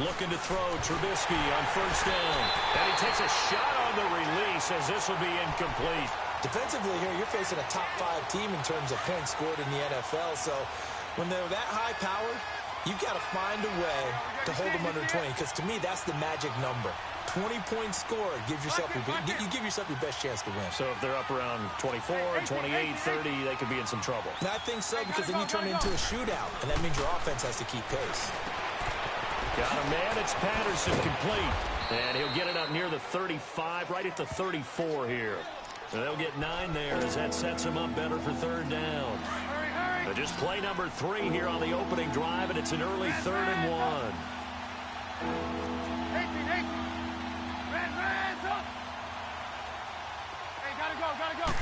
Looking to throw, Trubisky on first down. And he takes a shot on the release as this will be incomplete. Defensively here, you're facing a top 5 team in terms of points scored in the NFL. So when they're that high-powered, you've got to find a way to hold them under 20. Because to me, that's the magic number. 20 points scored. You give yourself your best chance to win. So if they're up around 24, 28, 30, they could be in some trouble. And I think so, because then you turn it into a shootout. And that means your offense has to keep pace. Got a man. It's Patterson complete. And he'll get it up near the 35, right at the 34 here. So they'll get 9 there as that sets them up better for third down. So just play number 3 here on the opening drive, and it's an early 3rd and 1. Gotta go.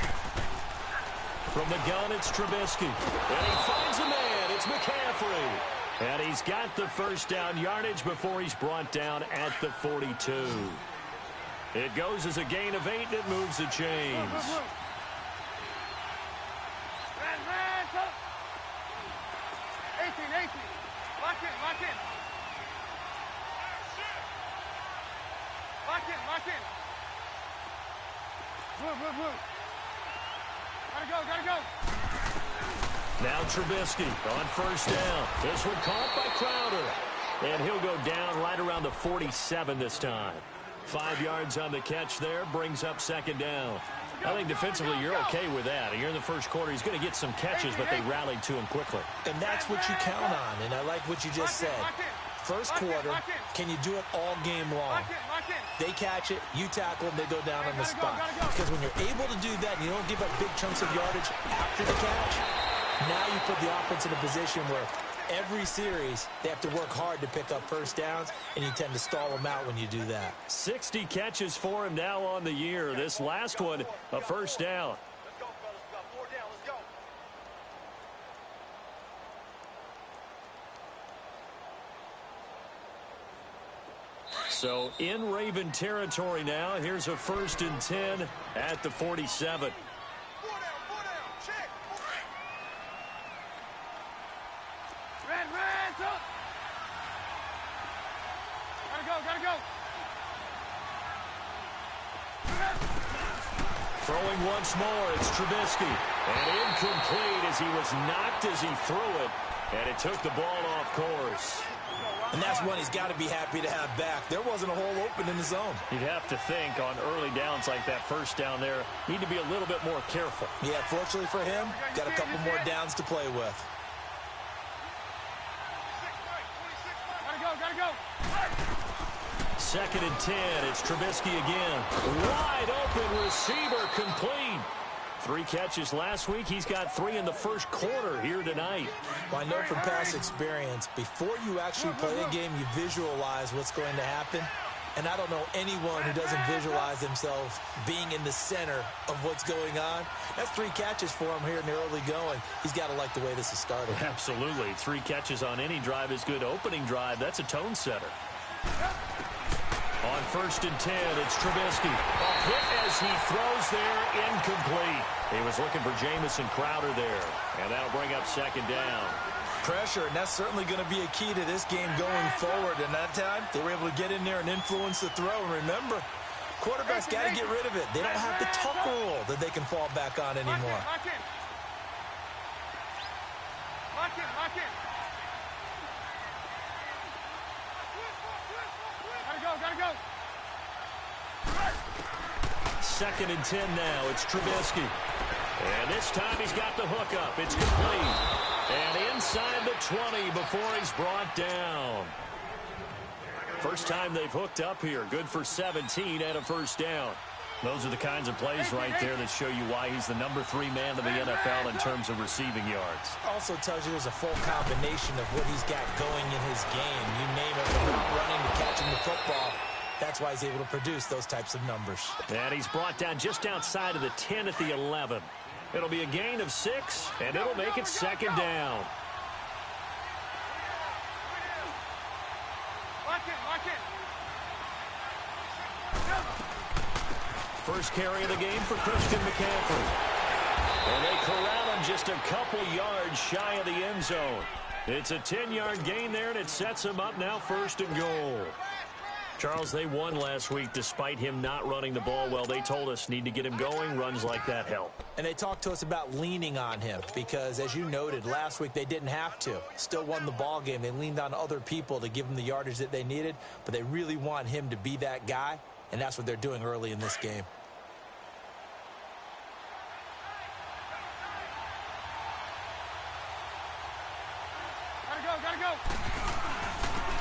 From the gun, it's Trubisky. And he finds a man. It's McCaffrey. And he's got the first down yardage before he's brought down at the 42. It goes as a gain of 8, and it moves the chains. Lock in. Move. Gotta go. Now Trubisky on first down. This one caught by Crowder. And he'll go down right around the 47 this time. 5 yards on the catch there, brings up second down. I think defensively you're okay with that. You're in the first quarter. He's going to get some catches, but they rallied to him quickly. And that's what you count on, and I like what you just said. First quarter, can you do it all game long? They catch it, you tackle them, they go down on the spot. Because when you're able to do that and you don't give up big chunks of yardage after the catch, now you put the offense in a position where every series they have to work hard to pick up first downs, and you tend to stall them out when you do that. 60 catches for him now on the year. This last one, a first down. So in Raven territory now. Here's a 1st and 10 at the 47. Gotta go. Throwing once more, it's Trubisky. And incomplete as he was knocked as he threw it. And it took the ball off course. And that's one he's got to be happy to have back. There wasn't a hole open in the zone. You'd have to think on early downs like that first down there, need to be a little bit more careful. Yeah, fortunately for him, got a couple more downs to play with. Gotta go. 2nd and 10. It's Trubisky again. Wide open receiver complete. 3 catches last week. He's got 3 in the first quarter here tonight. Well, I know from past experience, before you actually play a game, you visualize what's going to happen. And I don't know anyone who doesn't visualize themselves being in the center of what's going on. That's 3 catches for him here in the early going. He's got to like the way this is started. Absolutely. 3 catches on any drive is good. Opening drive, that's a tone setter. On 1st and 10, it's Trubisky. A hit as he throws there, incomplete. He was looking for Jamison Crowder there. And that'll bring up second down. Pressure, and that's certainly going to be a key to this game going forward. And that time, they were able to get in there and influence the throw. And remember, quarterbacks got to get rid of it. They don't have the tuck rule that they can fall back on anymore. Lock in. Gotta go. 2nd and 10 now. It's Trubisky. And this time he's got the hookup. It's complete. And inside the 20 before he's brought down. First time they've hooked up here. Good for 17 and a first down. Those are the kinds of plays right there that show you why he's the number 3 man in the NFL in terms of receiving yards. Also tells you there's a full combination of what he's got going in his game. You name it, from running to catching the football. That's why he's able to produce those types of numbers. And he's brought down just outside of the 10 at the 11. It'll be a gain of 6, and it'll make it second down. Lock in. First carry of the game for Christian McCaffrey. And they corral him just a couple yards shy of the end zone. It's a 10-yard gain there, and it sets him up now 1st and goal. Charles, they won last week despite him not running the ball well. They told us need to get him going. Runs like that help. And they talked to us about leaning on him because, as you noted, last week they didn't have to. Still won the ball game. They leaned on other people to give them the yardage that they needed, but they really want him to be that guy, and that's what they're doing early in this game. Gotta go.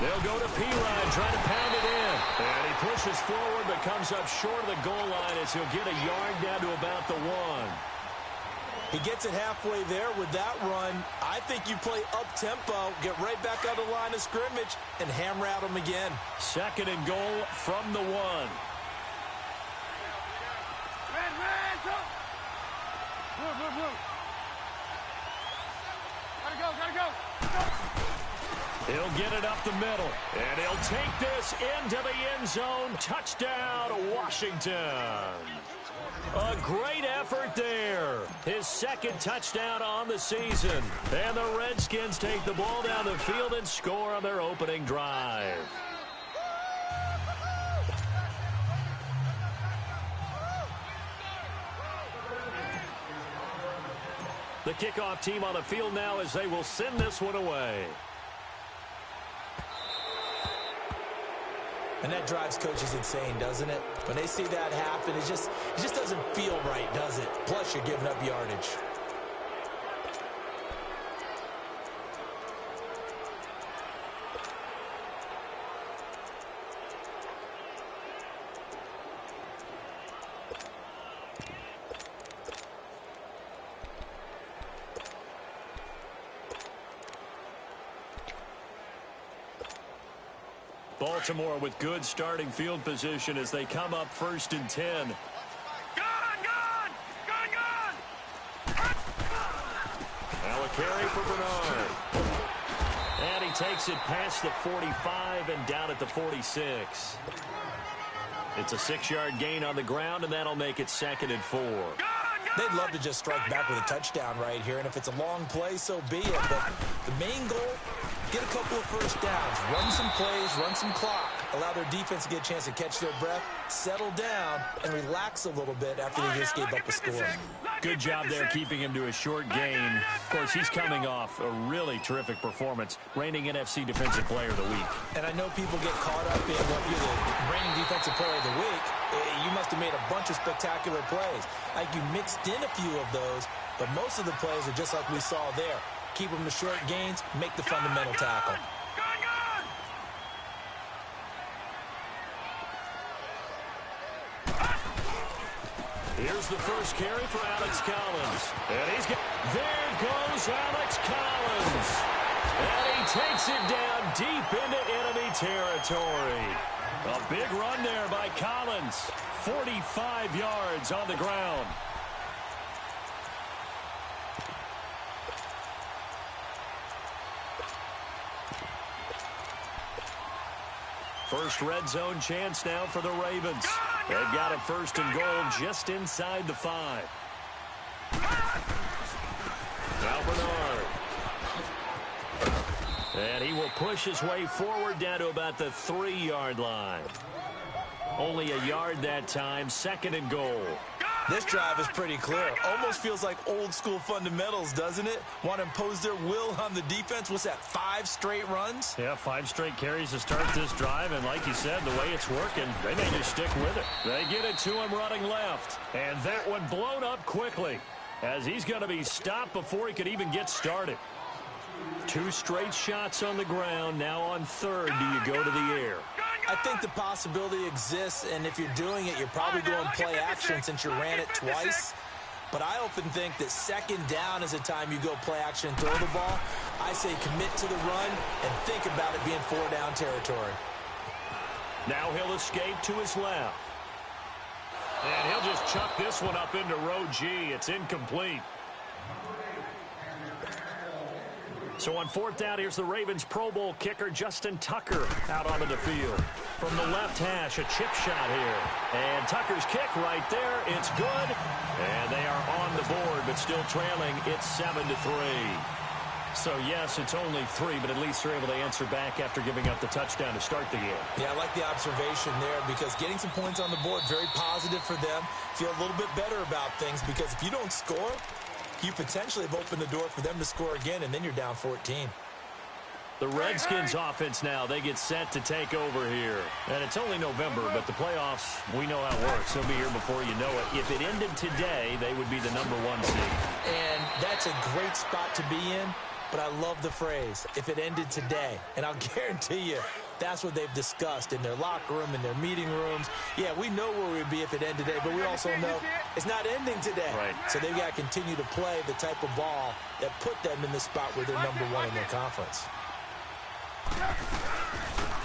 They'll go to Perine, trying to pound it in. And he pushes forward, but comes up short of the goal line as he'll get a yard down to about the 1. He gets it halfway there with that run. I think you play up-tempo, get right back on the line of scrimmage, and hammer at him again. 2nd and goal from the 1. Blue. Gotta go. He'll get it up the middle, and he'll take this into the end zone. Touchdown, Washington. A great effort there. His 2nd touchdown on the season. And the Redskins take the ball down the field and score on their opening drive. The kickoff team on the field now as they will send this one away. And that drives coaches insane, doesn't it? When they see that happen, it just doesn't feel right, does it? Plus, you're giving up yardage. Baltimore with good starting field position as they come up 1st and 10. Gone! Now a carry for Bernard. And he takes it past the 45 and down at the 46. It's a 6-yard gain on the ground, and that'll make it 2nd and 4. They'd love to just strike back with a touchdown right here, and if it's a long play, so be it. But the main goal, get a couple of first downs, run some plays, run some clock, allow their defense to get a chance to catch their breath, settle down, and relax a little bit after they just gave up a score. Good job there keeping him to a short gain. Of course, he's coming off a really terrific performance, reigning NFC Defensive Player of the Week. And I know people get caught up in what you're the reigning Defensive Player of the Week. You must have made a bunch of spectacular plays. Like you mixed in a few of those, but most of the plays are just like we saw there. Keep them to short gains, make the fundamental tackle. Here's the first carry for Alex Collins. And there goes Alex Collins. And he takes it down deep into enemy territory. A big run there by Collins. 45 yards on the ground. First red zone chance now for the Ravens. They've got a 1st and goal just inside the 5. Now Bernard. And he will push his way forward down to about the 3-yard line. Only a yard that time, 2nd and goal. This drive is pretty clear. Almost feels like old school fundamentals, doesn't it? Want to impose their will on the defense. What's that, 5 straight runs? Yeah, 5 straight carries to start this drive. And like you said, the way it's working, they may just stick with it. They get it to him running left. And that one blown up quickly as he's going to be stopped before he could even get started. 2 straight shots on the ground. Now on 3rd, do you go to the air? I think the possibility exists, and if you're doing it, you're probably going play action since you ran it twice. But I often think that 2nd down is a time you go play action and throw the ball. I say commit to the run and think about it being 4-down territory. Now he'll escape to his left. And he'll just chuck this one up into row G. It's incomplete. So on 4th down, here's the Ravens Pro Bowl kicker Justin Tucker out onto the field. From the left hash, a chip shot here. And Tucker's kick right there. It's good. And they are on the board, but still trailing. It's 7-3. So, yes, it's only 3, but at least they're able to answer back after giving up the touchdown to start the game. Yeah, I like the observation there because getting some points on the board, very positive for them. Feel a little bit better about things because if you don't score, you potentially have opened the door for them to score again, and then you're down 14. The Redskins offense now, they get set to take over here. And it's only November, but the playoffs, we know how it works. They'll be here before you know it. If it ended today, they would be the #1 seed. And that's a great spot to be in, but I love the phrase, if it ended today. And I'll guarantee you, that's what they've discussed in their locker room, in their meeting rooms. Yeah, we know where we'd be if it ended today, but we also know it's not ending today. Right. So they've got to continue to play the type of ball that put them in the spot where they're #1 in their conference.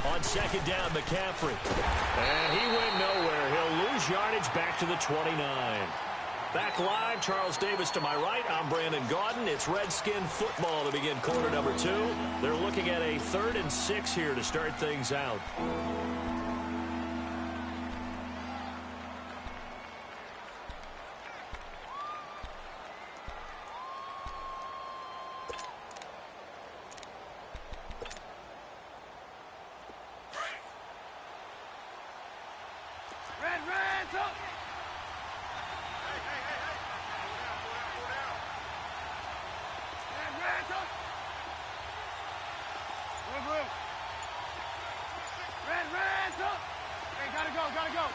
On second down, McCaffrey. And he went nowhere. He'll lose yardage back to the 29. Back live, Charles Davis to my right. I'm Brandon Gaudin. It's Redskin football to begin quarter number 2. They're looking at a 3rd and 6 here to start things out. Gotta go.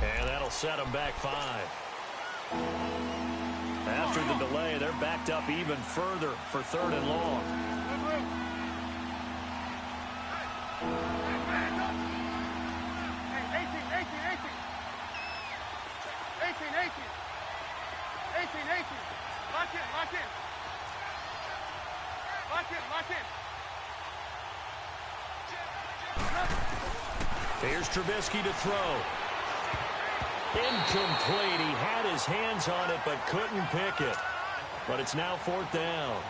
And that'll set them back 5. After the delay, they're backed up even further for 3rd and long. Hey, 18. 18. Lock in. Here's Trubisky to throw. Incomplete. He had his hands on it, but couldn't pick it. But it's now 4th down.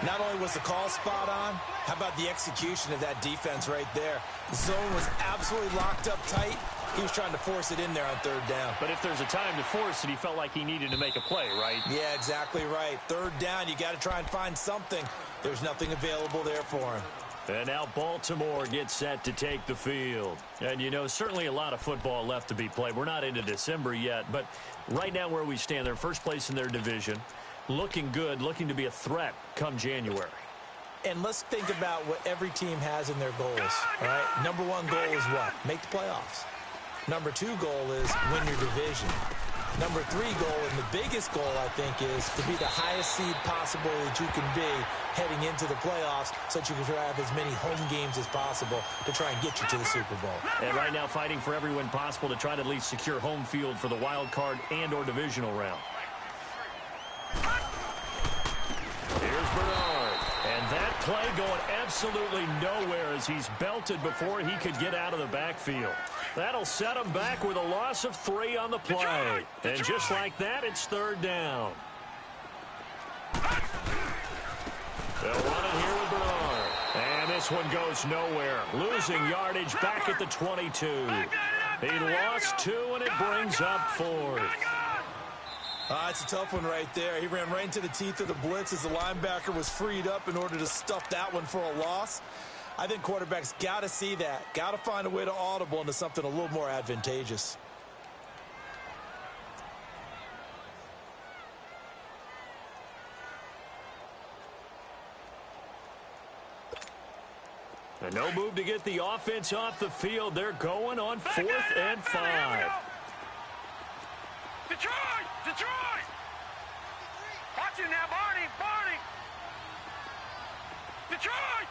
Not only was the call spot on, how about the execution of that defense right there? The zone was absolutely locked up tight. He was trying to force it in there on 3rd down. But if there's a time to force it, he felt like he needed to make a play, right? Yeah, exactly right. 3rd down, you got to try and find something. There's nothing available there for him. And now Baltimore gets set to take the field. And, you know, certainly a lot of football left to be played. We're not into December yet, but right now where we stand, they're first place in their division. Looking good, looking to be a threat come January. And let's think about what every team has in their goals, all right? #1 goal is what? Make the playoffs. #2 goal is win your division. #3 goal, and the biggest goal, I think, is to be the highest seed possible that you can be heading into the playoffs so that you can have as many home games as possible to try and get you to the Super Bowl. And right now fighting for every win possible to try to at least secure home field for the wild card and or divisional round. Here's Bernard. And that play going absolutely nowhere as he's belted before he could get out of the backfield. That'll set him back with a loss of 3 on the play. And just like that, it's 3rd down. They'll run it here with Bernard. And this one goes nowhere. Losing yardage back at the 22. He lost 2, and it brings up 4th. It's a tough one right there. He ran right into the teeth of the blitz as the linebacker was freed up in order to stuff that one for a loss. I think quarterbacks got to see that. Got to find a way to audible into something a little more advantageous. And no move to get the offense off the field. They're going on 4th and 5. Detroit! Watch it now, Barney! Detroit!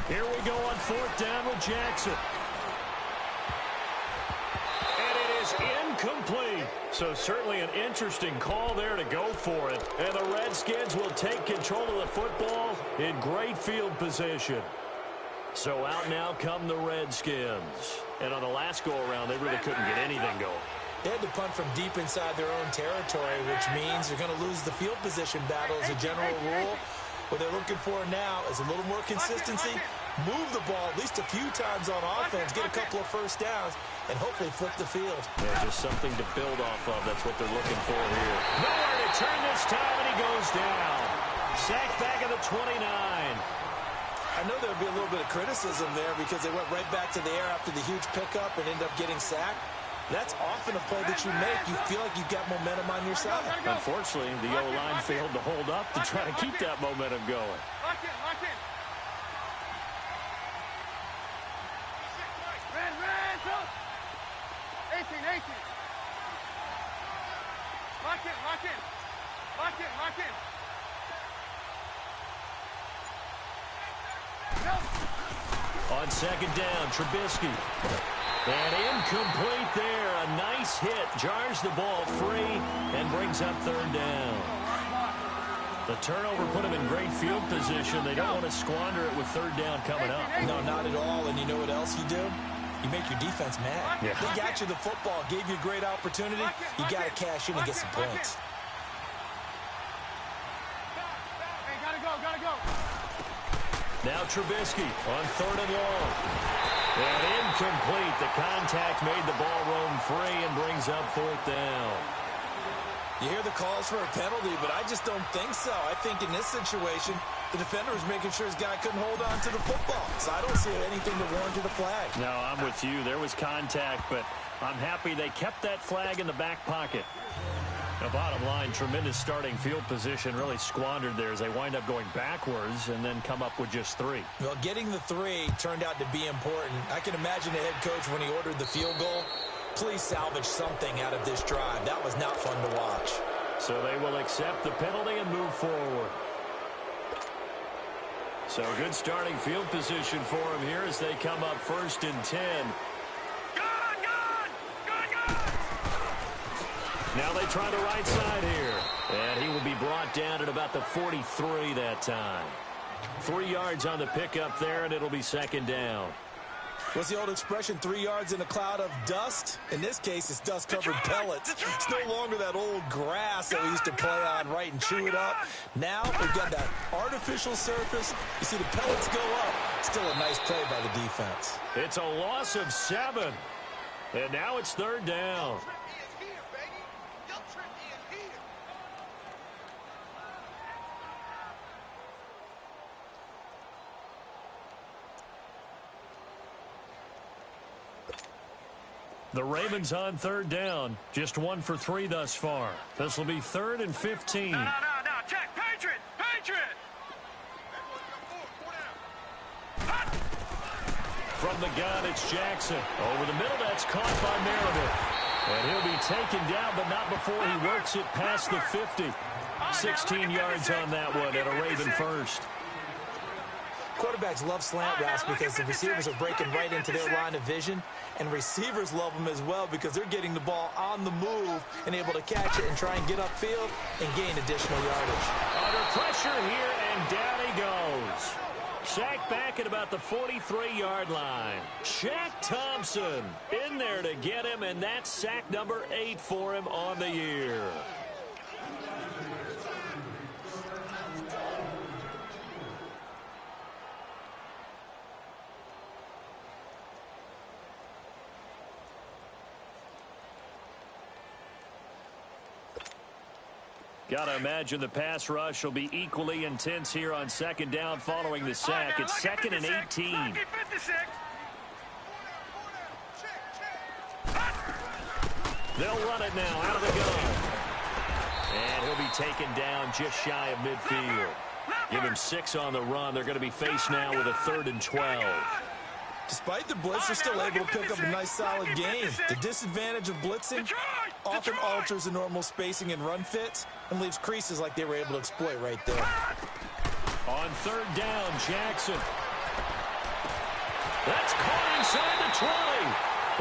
Here we go on 4th down with Jackson. And it is incomplete. So certainly an interesting call there to go for it. And the Redskins will take control of the football in great field position. So out now come the Redskins. And on the last go-around, they really couldn't get anything going. They had to punt from deep inside their own territory, which means they're going to lose the field position battle as a general rule. What they're looking for now is a little more consistency, move the ball at least a few times on offense, get a couple of first downs, and hopefully flip the field. Yeah, just something to build off of. That's what they're looking for here. Nowhere to turn this time, and he goes down. Sacked back at the 29. I know there would be a little bit of criticism there because they went right back to the air after the huge pickup and ended up getting sacked. That's often a play that you make. You feel like you've got momentum on your side. Unfortunately, the O-line failed to hold up to try to keep that momentum going. Lock in, lock in. Red, go. 18. Lock in. On second down, Trubisky. And incomplete there. A nice hit. Jars the ball free and brings up third down. The turnover put them in great field position. They don't want to squander it with third down coming up. No, not at all. And you know what else you do? You make your defense mad. Yeah. They got you the football, gave you a great opportunity. You got to cash in and get some points. Hey, gotta go. Now Trubisky on third and long. And incomplete. The contact made the ball roam free and brings up fourth down. You hear the calls for a penalty, but I just don't think so. I think in this situation, the defender was making sure his guy couldn't hold on to the football. So I don't see anything that warranted a flag. No, I'm with you. There was contact, but I'm happy they kept that flag in the back pocket. The bottom line, tremendous starting field position, really squandered there as they wind up going backwards and then come up with just 3. Well, getting the 3 turned out to be important. I can imagine the head coach when he ordered the field goal. Please salvage something out of this drive. That was not fun to watch. So they will accept the penalty and move forward. So good starting field position for him here as they come up first and 10. Now they try the right side here. And he will be brought down at about the 43 that time. 3 yards on the pickup there, and it'll be second down. What's the old expression, 3 yards in a cloud of dust? In this case, it's dust-covered pellets. It's no longer that old grass that we used to play on, right, and chew it up. Now we've got that artificial surface. You see the pellets go up. Still a nice play by the defense. It's a loss of 7. And now it's third down. The Ravens on third down. Just 1 for 3 thus far. This will be 3rd and 15. No, check. Patriot. From the gun, it's Jackson. Over the middle, that's caught by Meredith. And he'll be taken down, but not before he works it past the 50. 16 yards on that one at a Raven first. Quarterbacks love slant routes because the receivers are breaking right into their line of vision, and receivers love them as well because they're getting the ball on the move and able to catch it and try and get upfield and gain additional yardage. Under pressure here, and down he goes. Sacked back at about the 43-yard line. Shaq Thompson in there to get him, and that's sack number 8 for him on the year. Got to imagine the pass rush will be equally intense here on second down following the sack. It's 2nd and 18. They'll run it now out of the gun. And he'll be taken down just shy of midfield. Give him 6 on the run. They're going to be faced now with a 3rd and 12. Despite the blitz, they're still able to pick up a nice solid game. The disadvantage of blitzing often alters the normal spacing and run fits and leaves creases like they were able to exploit right there. On third down, Jackson. That's caught inside the 20.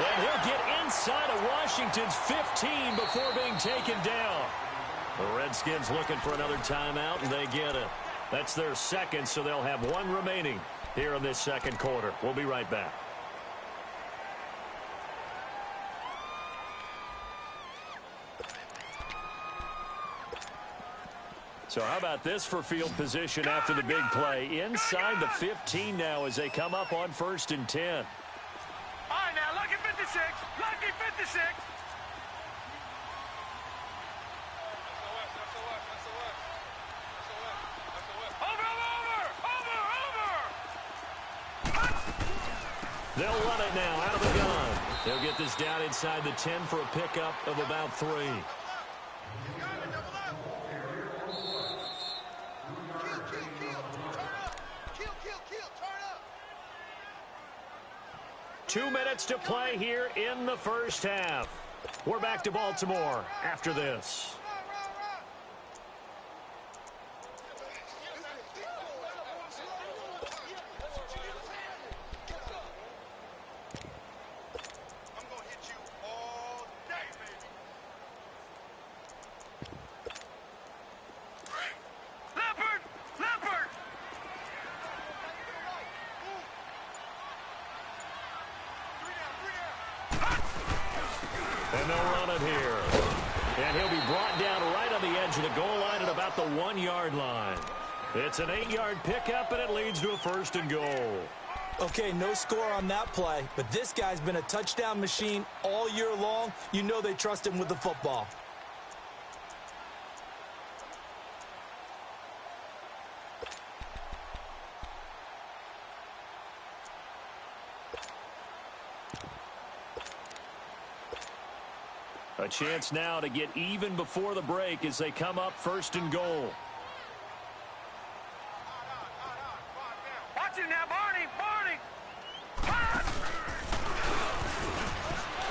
And he'll get inside of Washington's 15 before being taken down. The Redskins looking for another timeout, and they get it. That's their 2nd, so they'll have 1 remaining here in this 2nd quarter. We'll be right back. So how about this for field position after the big play? Inside the 15 now as they come up on 1st and 10. All right, now, lucky 56. Lucky 56. They'll run it now out of the gun. They'll get this down inside the 10 for a pickup of about 3. 2 minutes to play here in the first half. We're back to Baltimore after this. And they'll run it here. And he'll be brought down right on the edge of the goal line at about the 1-yard line. It's an 8-yard pickup, and it leads to a 1st and goal. Okay, no score on that play, but this guy's been a touchdown machine all year long. You know they trust him with the football. A chance now to get even before the break as they come up 1st and goal. Watch it now, Barney. Barney.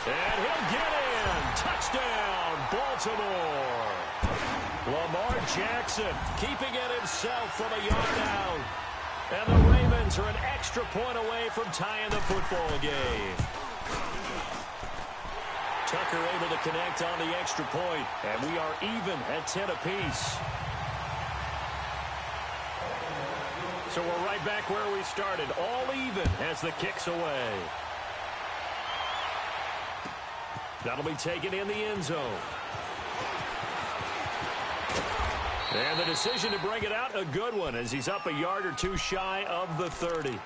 And he'll get in. Touchdown, Baltimore. Lamar Jackson keeping it himself from a yard out. And the Ravens are an extra point away from tying the football game. Tucker able to connect on the extra point, and we are even at 10 apiece. So we're right back where we started, all even as the kick's away. That'll be taken in the end zone. And the decision to bring it out, a good one, as he's up a yard or two shy of the 30.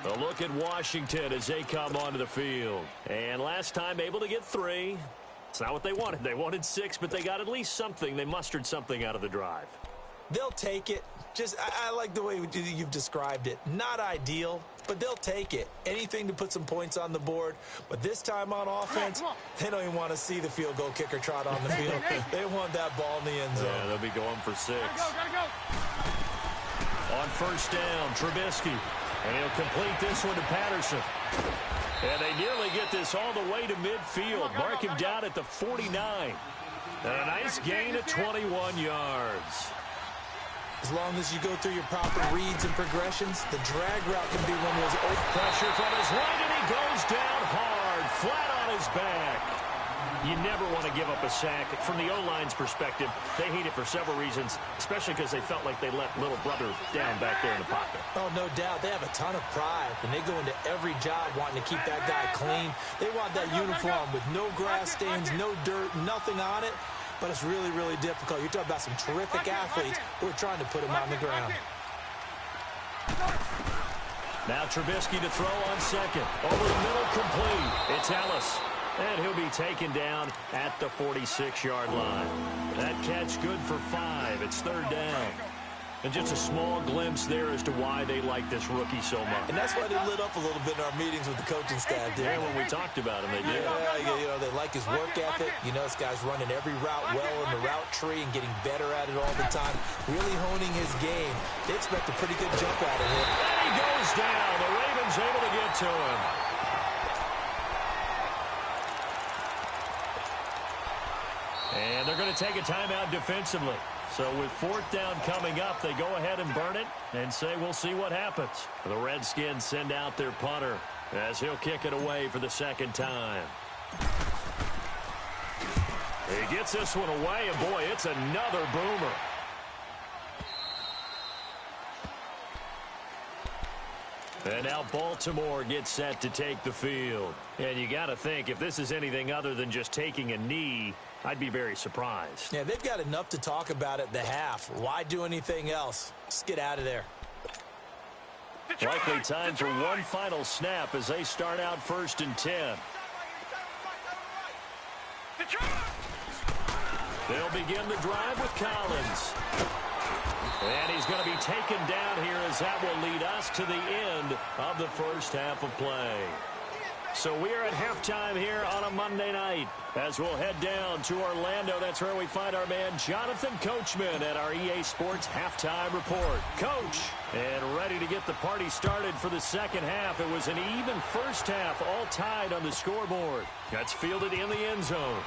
A look at Washington as they come onto the field. And last time able to get 3. It's not what they wanted. They wanted 6, but they got at least something. They mustered something out of the drive. They'll take it. I like the way you've described it. Not ideal, but they'll take it. Anything to put some points on the board. But this time on offense, they don't even want to see the field goal kicker trot on the field. They want that ball in the end zone. Yeah, they'll be going for 6. Gotta go. On 1st down, Trubisky. And he'll complete this one to Patterson. And they nearly get this all the way to midfield. Mark him down at the 49. And a nice gain of 21 yards. As long as you go through your proper reads and progressions, the drag route can be one of those open. Pressure from his right, and he goes down hard, flat on his back. You never want to give up a sack. From the O-line's perspective, they hate it for several reasons, especially because they felt like they let little brother down back there in the pocket. Oh, no doubt. They have a ton of pride, and they go into every job wanting to keep that guy clean. They want that uniform with no grass stains, no dirt, nothing on it. But it's really, really difficult. You're talking about some terrific athletes who are trying to put him on the ground. Now Trubisky to throw on 2nd. Over the middle, complete. It's Ellis. And he'll be taken down at the 46-yard line. That catch good for 5. It's 3rd down. And just a small glimpse there as to why they like this rookie so much. And that's why they lit up a little bit in our meetings with the coaching staff. Yeah, when we talked about him, they did. Yeah, they like his work ethic. You know, this guy's running every route well in the route tree and getting better at it all the time. Really honing his game. They expect a pretty good jump out of him. And he goes down. The Ravens able to get to him. And they're going to take a timeout defensively. So with 4th down coming up, they go ahead and burn it and say we'll see what happens. The Redskins send out their punter as he'll kick it away for the 2nd time. He gets this one away, and boy, it's another boomer. And now Baltimore gets set to take the field. And you got to think, if this is anything other than just taking a knee, I'd be very surprised. Yeah, they've got enough to talk about at the half. Why do anything else? Just get out of there. Likely time for one final snap as they start out 1st and 10. They'll begin the drive with Collins. And he's going to be taken down here as that will lead us to the end of the first half of play. So we're at halftime here on a Monday night as we'll head down to Orlando. That's where we find our man Jonathan Coachman at our EA Sports Halftime Report. Coach, and ready to get the party started for the second half. It was an even first half, all tied on the scoreboard. That's fielded in the end zone.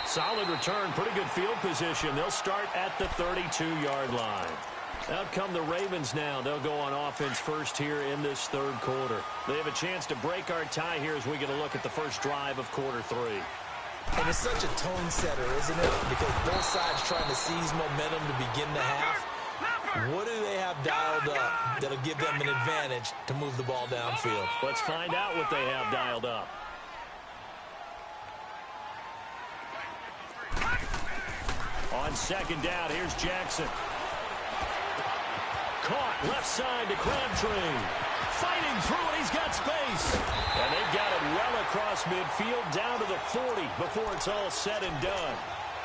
Solid return, pretty good field position. They'll start at the 32-yard line. Out come the Ravens now. They'll go on offense first here in this third quarter. They have a chance to break our tie here as we get a look at the first drive of quarter 3. And it's such a tone setter, isn't it? Because both sides trying to seize momentum to begin the half. What do they have dialed up that'll give them an advantage to move the ball downfield? Let's find out what they have dialed up. On second down, here's Jackson. Caught left side to Crabtree. Fighting through it, he's got space. And they've got it well across midfield down to the 40 before it's all said and done.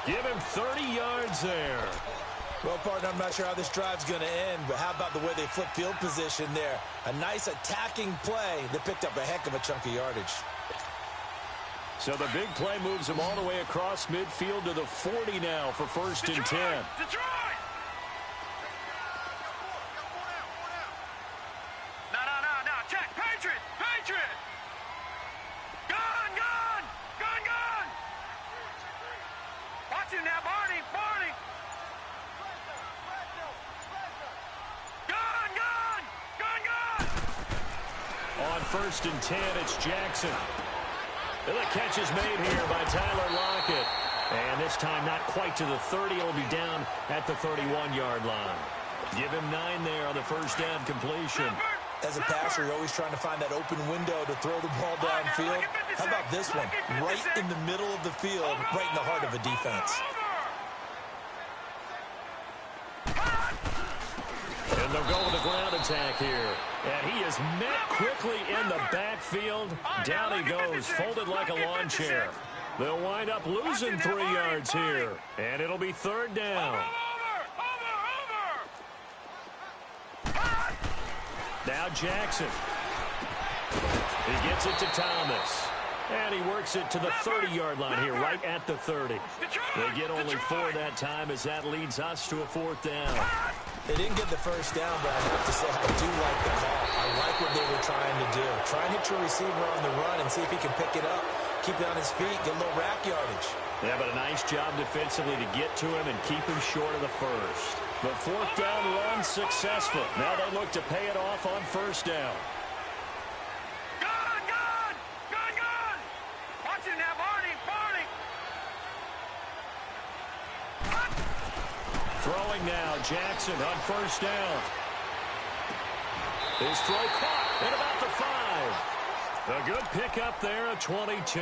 Give him 30 yards there. Well, partner, I'm not sure how this drive's going to end, but how about the way they flip field position there? A nice attacking play that picked up a heck of a chunk of yardage. So the big play moves them all the way across midfield to the 40 now for 1st and 10. Detroit! No. Check. Patriot! Gun! Watch him now, Barney! Gun! On 1st and 10, it's Jackson. The catch is made here by Tyler Lockett. And this time not quite to the 30. It'll be down at the 31-yard line. Give him 9 there on the first down completion. As a passer, you're always trying to find that open window to throw the ball downfield. How about this one? Right in the middle of the field, right in the heart of a defense. And they'll go with the ground attack here. And he is met quickly in the backfield. Down he goes, folded like a lawn chair. They'll wind up losing 3 yards here. And it'll be 3rd down. Now Jackson. He gets it to Thomas. And he works it to the 30-yard line here, right at the 30. They get only 4 that time as that leads us to a 4th down. They didn't get the first down, but I have to say I do like the call. I like what they were trying to do. Try and hit your receiver on the run and see if he can pick it up. Keep it on his feet, get a little rack yardage. Yeah, but a nice job defensively to get to him and keep him short of the first. The 4th down run successful. Now they look to pay it off on 1st down. Gun! Watch him now, Barney! Throwing now, Jackson on 1st down. His throw caught at about the 5. A good pickup there, a 22.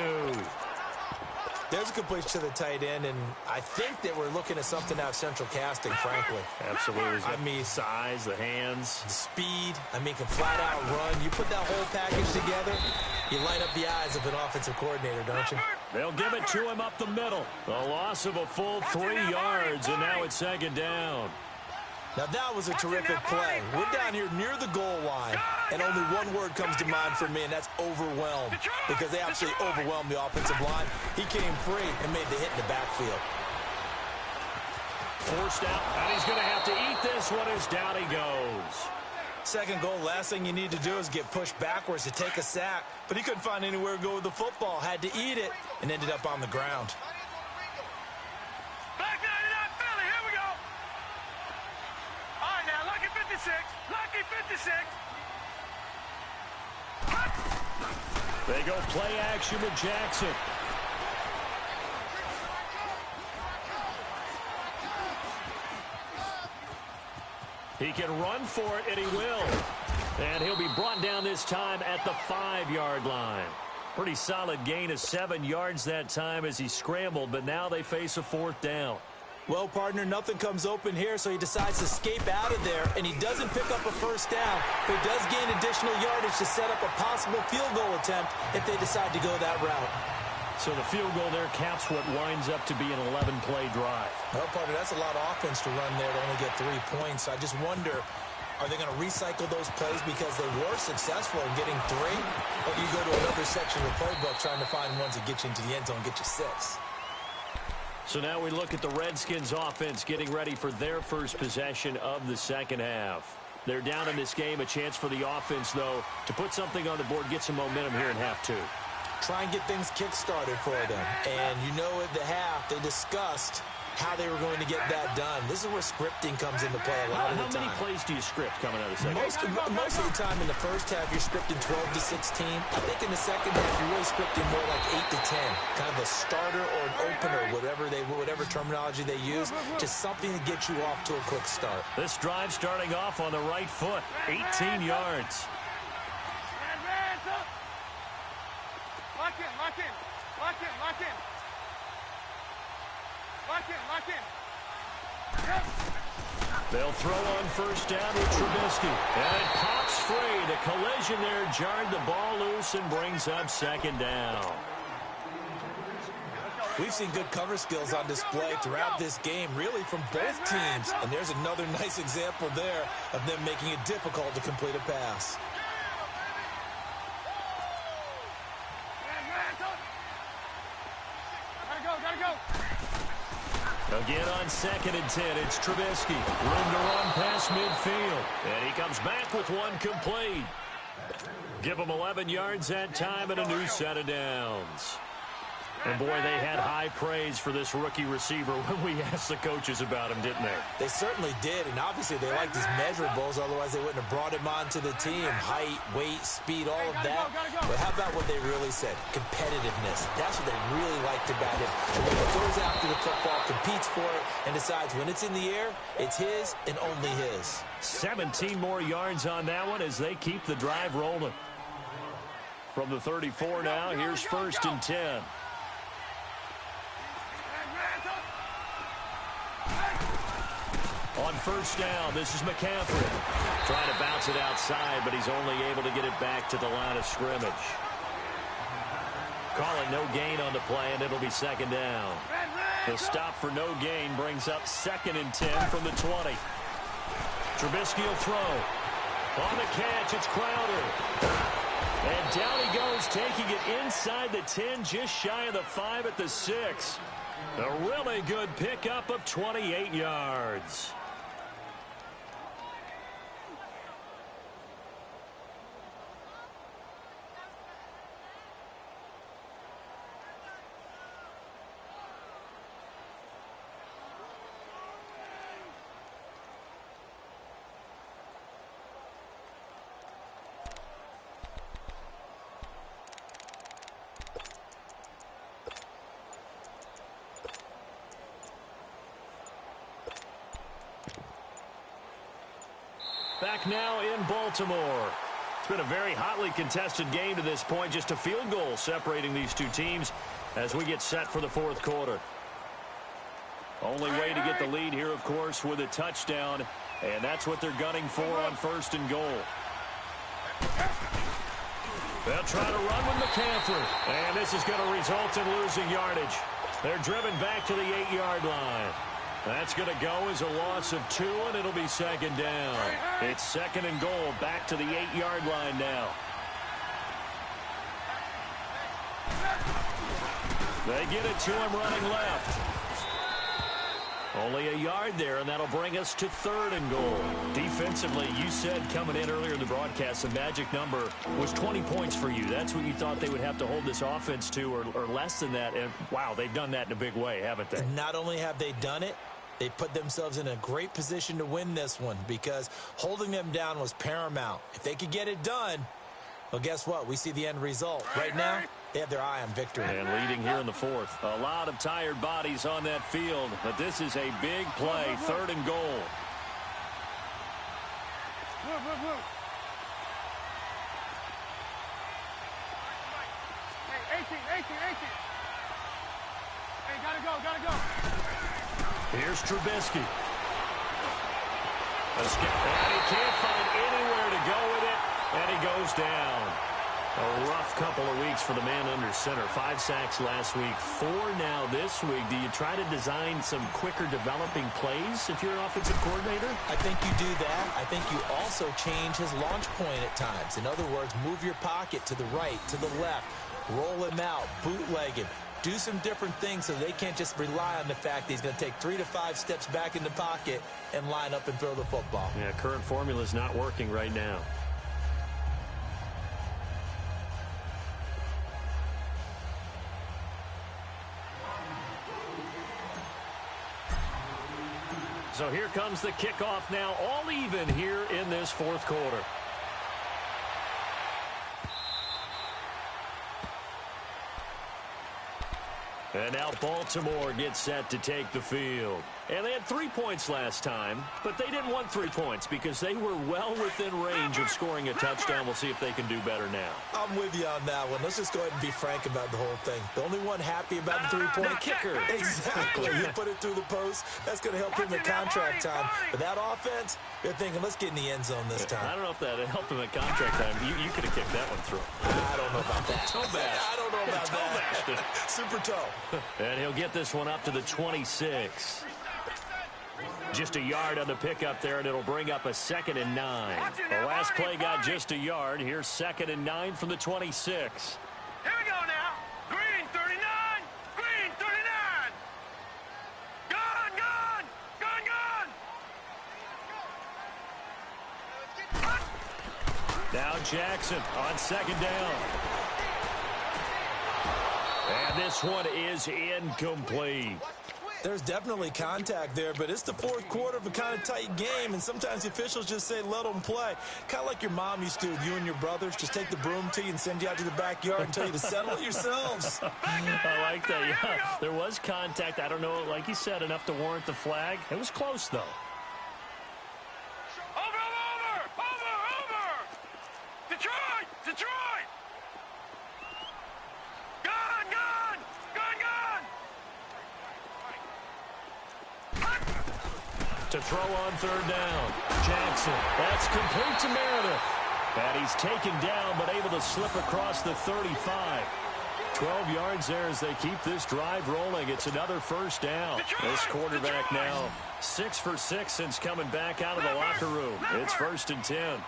There's a completion to the tight end, and I think that we're looking at something out of Central Casting, frankly. Absolutely. I mean, size, the hands. the speed, can flat out run. You put that whole package together, you light up the eyes of an offensive coordinator, don't you? They'll give it to him up the middle. A loss of a full 3 yards, and now it's 2nd down. Now that was a terrific play. We're down here near the goal line, and only one word comes to mind for me, and that's overwhelmed, because they absolutely overwhelmed the offensive line. He came free and made the hit in the backfield. Forced out, and he's going to have to eat this one as down he goes. Second goal, last thing you need to do is get pushed backwards to take a sack, but he couldn't find anywhere to go with the football, had to eat it, and ended up on the ground. Black 99 Philly, here we go. All right, now, Lucky 56. They go play action with Jackson. He can run for it, and he will. And he'll be brought down this time at the 5-yard line. Pretty solid gain of 7 yards that time as he scrambled, but now they face a 4th down. Well, partner, nothing comes open here, so he decides to escape out of there, and he doesn't pick up a 1st down, but he does gain additional yardage to set up a possible field goal attempt if they decide to go that route. So the field goal there caps what winds up to be an 11-play drive. Well, partner, that's a lot of offense to run there to only get 3 points. I just wonder, are they going to recycle those plays because they were successful in getting 3? Or do you go to another section of the playbook trying to find ones that get you into the end zone and get you 6? So now we look at the Redskins offense getting ready for their first possession of the second half. They're down in this game. A chance for the offense, though, to put something on the board, get some momentum here in half 2. Try and get things kick-started for them. And you know at the half, they discussed how they were going to get that done. This is where scripting comes into play a lot of the time. How many plays do you script coming out of the second half? Most of the time in the first half, you're scripting 12 to 16. I think in the second half, you're really scripting more like 8 to 10. Kind of a starter or an opener, whatever terminology they use. Just something to get you off to a quick start. This drive starting off on the right foot. 18 yards. Lock in, lock in, lock in, lock in. Lock in, lock in. Yes. They'll throw on 1st down with Trubisky. And it pops free. The collision there jarred the ball loose and brings up 2nd down. We've seen good cover skills on display throughout this game, really from both teams. And there's another nice example there of them making it difficult to complete a pass. Gotta go. Again on 2nd and 10, it's Trubisky. Room to run past midfield. And he comes back with one complete. Give him 11 yards that time and a new set of downs. And, boy, they had high praise for this rookie receiver when we asked the coaches about him, didn't they? They certainly did, and obviously they liked his measurables, otherwise they wouldn't have brought him onto the team. Height, weight, speed, all of that. But how about what they really said? Competitiveness. That's what they really liked about him. And when he goes after the football, competes for it, and decides when it's in the air, it's his and only his. 17 more yards on that one as they keep the drive rolling. From the 34 now, here's 1st and 10. On 1st down, this is McCaffrey. Trying to bounce it outside, but he's only able to get it back to the line of scrimmage. Call it no gain on the play, and it'll be 2nd down. The stop for no gain brings up 2nd and 10 from the 20. Trubisky will throw. On the catch, it's Crowder. And down he goes, taking it inside the 10, just shy of the 5 at the 6. A really good pickup of 28 yards. Back now in Baltimore. It's been a very hotly contested game to this point. Just a field goal separating these two teams as we get set for the 4th quarter. Only way to get the lead here, of course, with a touchdown. And that's what they're gunning for on 1st and goal. They'll try to run with McCaffrey. And this is going to result in losing yardage. They're driven back to the 8-yard line. That's going to go as a loss of 2, and it'll be 2nd down. It's 2nd and goal, back to the 8-yard line now. They get it to him running left. Only a yard there, and that'll bring us to 3rd and goal. Defensively, you said coming in earlier in the broadcast, the magic number was 20 points for you. That's what you thought they would have to hold this offense to, or less than that. And, wow, they've done that in a big way, haven't they? Not only have they done it, they put themselves in a great position to win this one because holding them down was paramount. If they could get it done, well, guess what? We see the end result. Right now, they have their eye on victory. And leading here in the 4th. A lot of tired bodies on that field, but this is a big play, 3rd and goal. blue. Hey, 18. Hey, gotta go. Here's Trubisky. And he can't find anywhere to go with it, and he goes down. A rough couple of weeks for the man under center. 5 sacks last week, 4 now this week. Do you try to design some quicker developing plays if you're an offensive coordinator? I think you do that. I think you also change his launch point at times. In other words, move your pocket to the right, to the left, roll him out, bootleg him. Do some different things so they can't just rely on the fact that he's going to take 3 to 5 steps back in the pocket and line up and throw the football. Yeah, current formula is not working right now. So here comes the kickoff now, all even here in this fourth quarter. And now Baltimore gets set to take the field. And they had 3 points last time, but they didn't want 3 points because they were well within range of scoring a touchdown. We'll see if they can do better now. I'm with you on that one. Let's just go ahead and be frank about the whole thing. The only one happy about the 3-point the kicker. Exactly. You put it through the post. That's going to help him in contract time. But that offense, they're thinking, let's get in the end zone this time. I don't know if that helped him at contract time. You could have kicked that one through. I don't know about that. Toe bash. I don't know about that. Super toe. And he'll get this one up to the 26. Just a yard on the pickup there, and it'll bring up a 2nd and 9. The last play got just a yard. Here's 2nd and 9 from the 26. Here we go now. Green 39. Green 39. Gone. Now Jackson on 2nd down. And this one is incomplete. There's definitely contact there, but it's the fourth quarter of a kind of tight game, and sometimes the officials just say, let them play. Kind of like your mom used to with you and your brothers. Just take the broom to you and send you out to the backyard and tell you to settle it yourselves. I like that, yeah. There was contact. I don't know, like you said, enough to warrant the flag. It was close, though. Over. Detroit. To throw on 3rd down. Jackson. That's complete to Meredith. And he's taken down, but able to slip across the 35. 12 yards there as they keep this drive rolling. It's another 1st down. This quarterback now 6 for 6 since coming back out of the locker room. It's 1st and 10.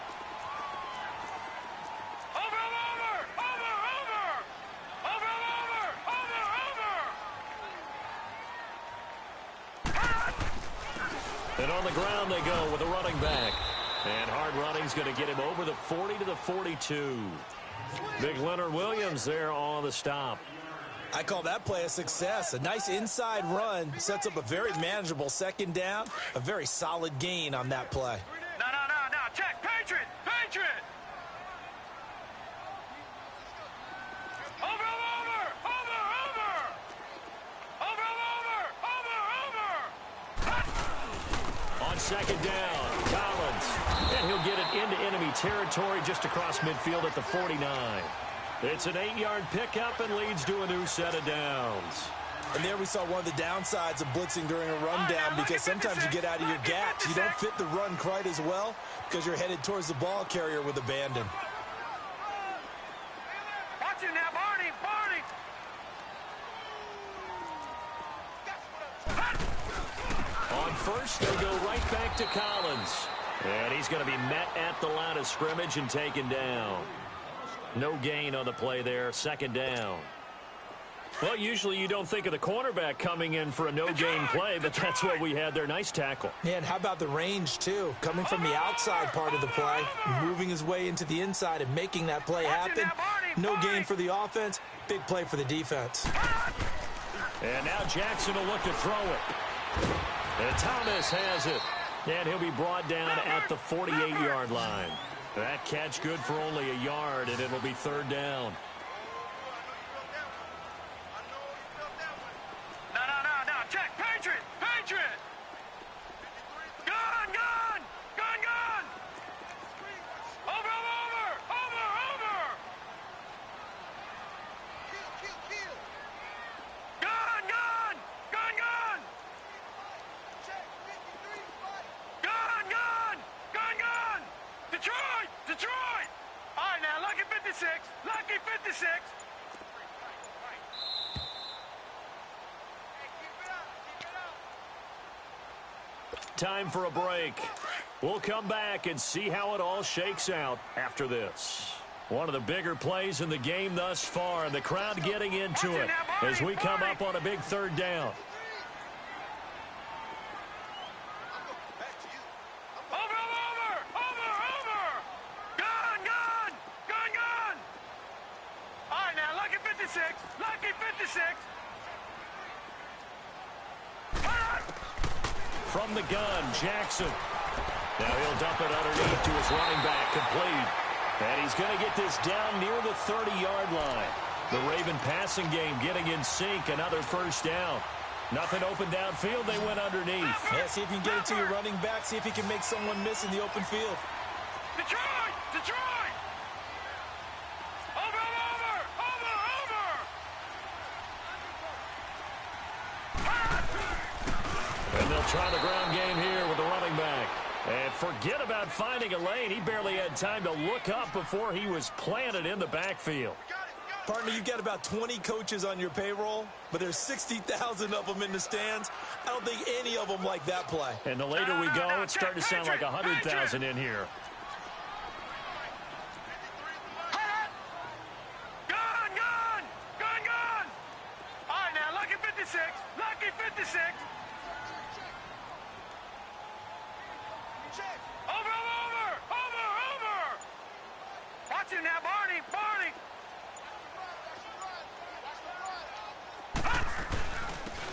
And on the ground they go with a running back. And hard running's going to get him over the 40 to the 42. Big Leonard Williams there on the stop. I call that play a success. A nice inside run sets up a very manageable 2nd down. A very solid gain on that play. No. Check. Patriot. On 2nd down, Collins. And he'll get it into enemy territory just across midfield at the 49. It's an 8-yard pickup and leads to a new set of downs. And there we saw one of the downsides of blitzing during a rundown, because sometimes you get out of your gaps. You don't fit the run quite as well because you're headed towards the ball carrier with abandon. Watch it now, Barney. On 1st, they go right back to Collins. And he's going to be met at the line of scrimmage and taken down. No gain on the play there, 2nd down. Well, usually you don't think of the cornerback coming in for a no-gain play, but that's what we had there. Nice tackle. And how about the range, too? Coming from the outside part of the play, moving his way into the inside and making that play happen. No gain for the offense, big play for the defense. And now Jackson will look to throw it. And Thomas has it. And he'll be brought down at the 48-yard line. That catch good for only a yard, and it'll be 3rd down. No. Check. Patriot. Gone. Detroit! All right, now, lucky 56. Lucky 56. Time for a break. We'll come back and see how it all shakes out after this. One of the bigger plays in the game thus far, and the crowd getting into it as we come up on a big third down. Lucky 56. From the gun, Jackson. Now he'll dump it underneath to his running back, complete. And he's going to get this down near the 30-yard line. The Raven passing game getting in sync, another first down. Nothing open downfield, they went underneath. Yeah, see if you can get it to your running back, see if he can make someone miss in the open field. Detroit! Detroit! Over! And they'll try the ground game here with the running back. And forget about finding a lane. He barely had time to look up before he was planted in the backfield. Partner, you've got about 20 coaches on your payroll, but there's 60,000 of them in the stands. I don't think any of them like that play. And the later we go, it's starting to sound like 100,000 in here. Gun! All right, now, lucky 56. Lucky 56. Over! Watch him now, Barney!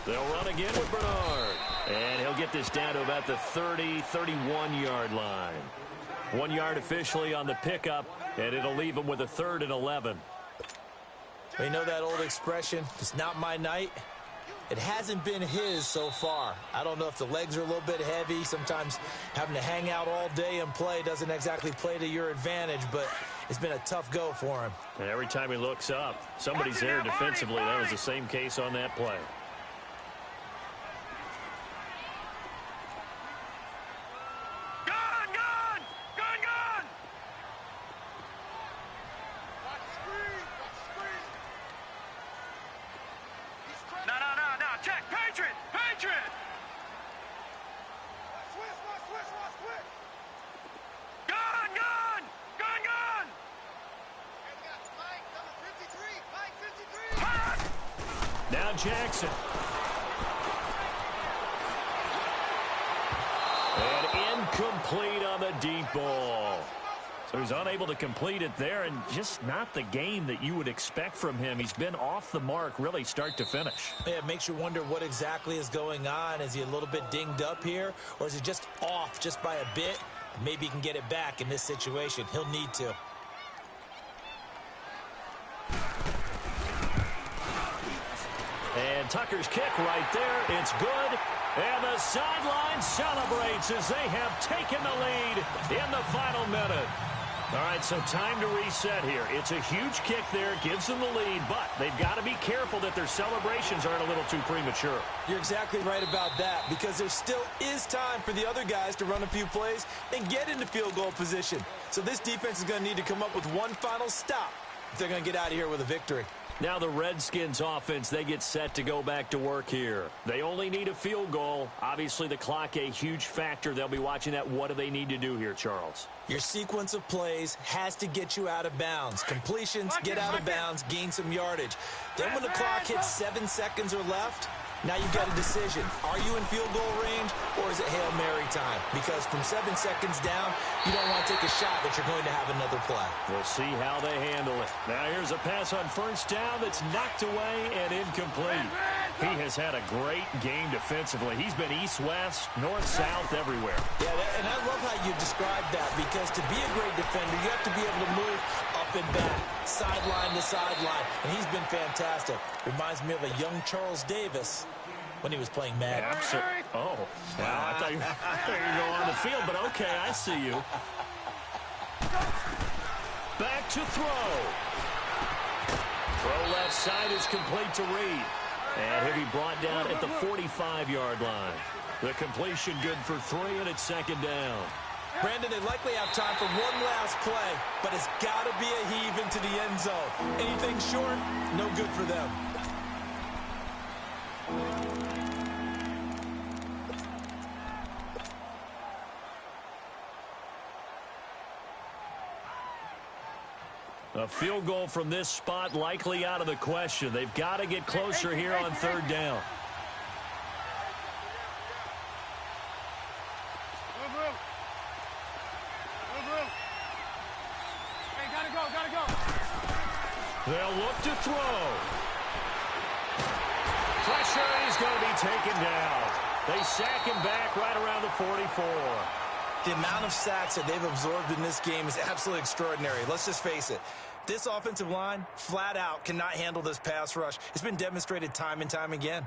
They'll run again with Bernard. And he'll get this down to about the 30, 31-yard line. 1 yard officially on the pickup, and it'll leave him with a 3rd and 11. You know that old expression, it's not my night? It hasn't been his so far. I don't know if the legs are a little bit heavy. Sometimes having to hang out all day and play doesn't exactly play to your advantage, but it's been a tough go for him. And every time he looks up, somebody's there defensively. That was the same case on that play. Gun! No. Check. Patriot! Gun! Now Jackson. And incomplete on the deep ball. So he's unable to complete it there, and just not the game that you would expect from him. He's been off the mark really start to finish. Yeah, it makes you wonder what exactly is going on. Is he a little bit dinged up here, or is he just off just by a bit? Maybe he can get it back in this situation. He'll need to. And Tucker's kick right there. It's good. And the sideline celebrates as they have taken the lead in the final minute. All right, so time to reset here. It's a huge kick there, gives them the lead, but they've got to be careful that their celebrations aren't a little too premature. You're exactly right about that, because there still is time for the other guys to run a few plays and get into field goal position. So this defense is going to need to come up with one final stop if they're going to get out of here with a victory. Now the Redskins offense, they get set to go back to work here. They only need a field goal. Obviously the clock a huge factor. They'll be watching that. What do they need to do here, Charles? Your sequence of plays has to get you out of bounds. Completions, get out of bounds, gain some yardage. Then when the clock hits 7 seconds or left, now you've got a decision. Are you in field goal range, or is it Hail Mary time? Because from 7 seconds down, you don't want to take a shot that you're going to have another play. We'll see how they handle it. Now here's a pass on first down that's knocked away and incomplete. He has had a great game defensively. He's been east-west, north-south, everywhere. Yeah, and I love how you described that, because to be a great defender, you have to be able to move up and back, sideline to sideline, and he's been fantastic. Reminds me of a young Charles Davis when he was playing Madden. Oh, wow, I thought you were going on the field, but okay, I see you. Back to throw. Throw left side is complete to Reed. And he'll be brought down at the 45-yard line. The completion good for 3, and it's second down. Brandon, they likely have time for one last play, but it's got to be a heave into the end zone. Anything short, no good for them. A field goal from this spot likely out of the question. They've got to get closer here on third down. They'll look to throw. Pressure, he's going to be taken down. They sack him back right around the 44. The amount of sacks that they've absorbed in this game is absolutely extraordinary. Let's just face it. This offensive line, flat out, cannot handle this pass rush. It's been demonstrated time and time again.